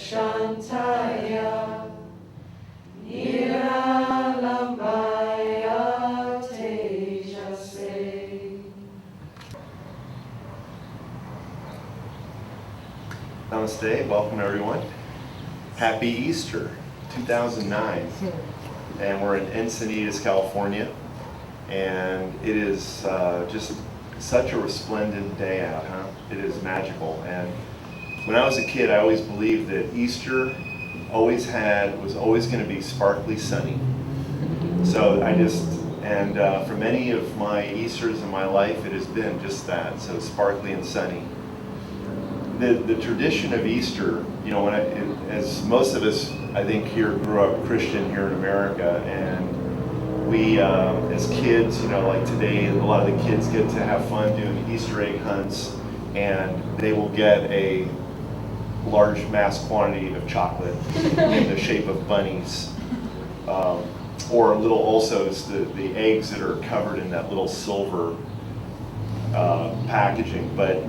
Shantaya Niranambaya Tejase. Namaste, welcome everyone. Happy Easter 2009. And we're in Encinitas, California. And it is just such a resplendent day out, huh? It is magical. And when I was a kid, I always believed that Easter was always going to be sparkly sunny. So for many of my Easters in my life, it has been just that, so sparkly and sunny. The tradition of Easter, you know, as most of us, I think, here grew up Christian here in America, and we, as kids, you know, like today, a lot of the kids get to have fun doing Easter egg hunts, and they will get a large mass quantity of chocolate in the shape of bunnies, or little Ulsos, the eggs that are covered in that little silver packaging. But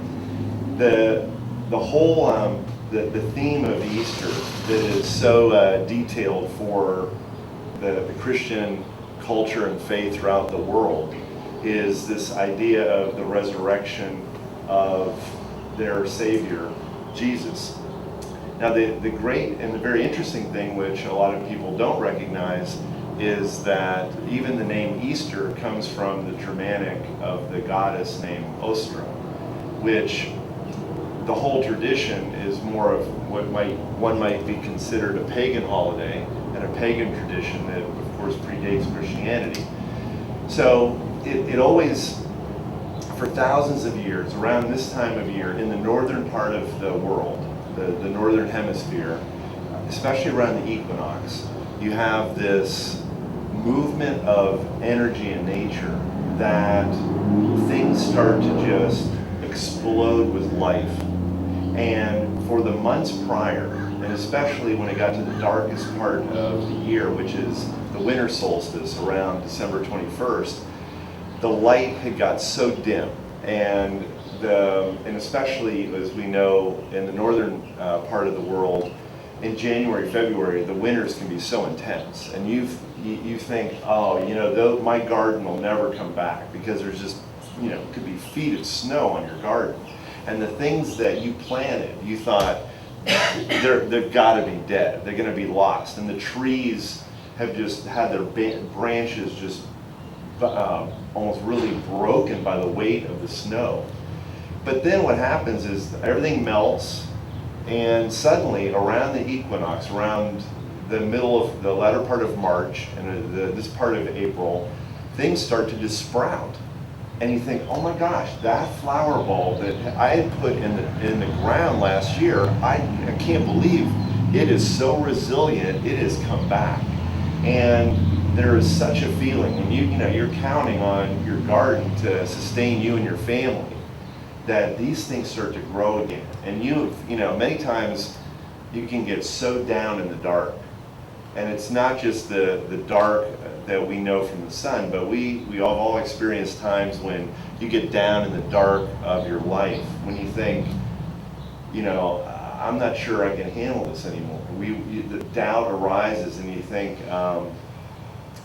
the whole the theme of Easter that is so detailed for the Christian culture and faith throughout the world is this idea of the resurrection of their Savior, Jesus. Now the great and the very interesting thing, which a lot of people don't recognize, is that even the name Easter comes from the Germanic of the goddess named Ostra, which the whole tradition is more of what one might be considered a pagan holiday and a pagan tradition that, of course, predates Christianity. So it always, for thousands of years, around this time of year, in the northern part of the world, the northern hemisphere, especially around the equinox, you have this movement of energy in nature that things start to just explode with life. And for the months prior, and especially when it got to the darkest part of the year, which is the winter solstice around December 21st, the light had got so dim, and especially, as we know, in the northern part of the world, in January, February, the winters can be so intense, and you think, oh, you know, my garden will never come back because there's just, you know, could be feet of snow on your garden. And the things that you planted, you thought, they've got to be dead. They're going to be lost. And the trees have just had their branches just almost really broken by the weight of the snow. But then what happens is everything melts, and suddenly around the equinox, around the middle of the latter part of March and this part of April, things start to just sprout. And you think, oh my gosh, that flower bulb that I had put in the ground last year, I can't believe it is so resilient, it has come back. And there is such a feeling when you're counting on your garden to sustain you and your family, that these things start to grow again. And you know, many times you can get so down in the dark. And it's not just the dark that we know from the sun, but we have all experienced times when you get down in the dark of your life, when you think, you know, I'm not sure I can handle this anymore. The doubt arises, and you think,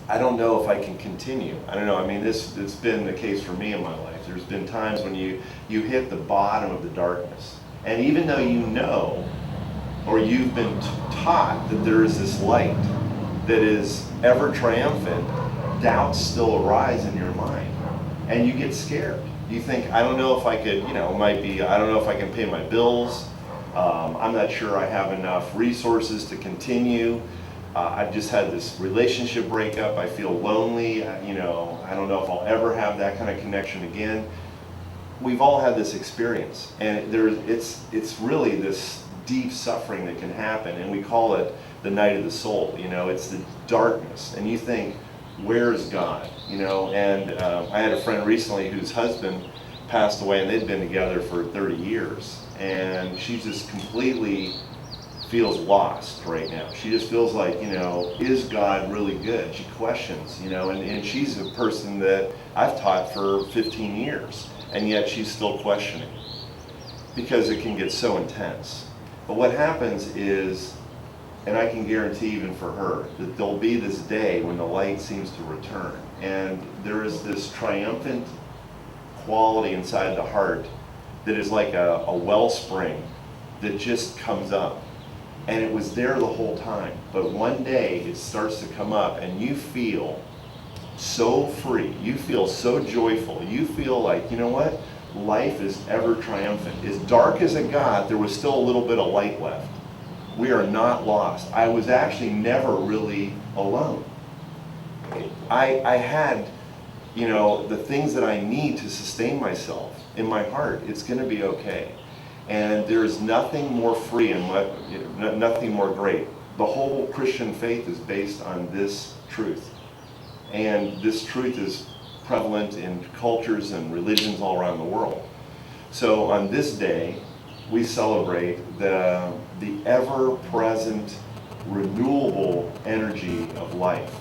I don't know if I can continue. I don't know. I mean, it's been the case for me in my life. There's been times when you hit the bottom of the darkness, and even though you know, or you've been taught that there is this light that is ever triumphant, doubts still arise in your mind, and you get scared. You think, I don't know if I could, you know, it might be, I don't know if I can pay my bills. I'm not sure I have enough resources to continue. I've just had this relationship breakup. I feel lonely. You know, I don't know if I'll ever have that kind of connection again. We've all had this experience, and it's really this deep suffering that can happen, and we call it the night of the soul. You know, it's the darkness, and you think, where is God? You know, and I had a friend recently whose husband passed away, and they'd been together for 30 years, and she just completely feels lost right now. She just feels like, you know, is God really good? She questions, you know, and she's a person that I've taught for 15 years, and yet she's still questioning because it can get so intense. But what happens is, and I can guarantee even for her, that there'll be this day when the light seems to return. And there is this triumphant quality inside the heart that is like a wellspring that just comes up. And it was there the whole time. But one day it starts to come up and you feel so free. You feel so joyful. You feel like, you know what? Life is ever triumphant. As dark as it got, there was still a little bit of light left. We are not lost. I was actually never really alone. I had, the things that I need to sustain myself in my heart. It's going to be okay. And there is nothing more free and nothing more great. The whole Christian faith is based on this truth. And this truth is prevalent in cultures and religions all around the world. So on this day, we celebrate the ever-present, renewable energy of life.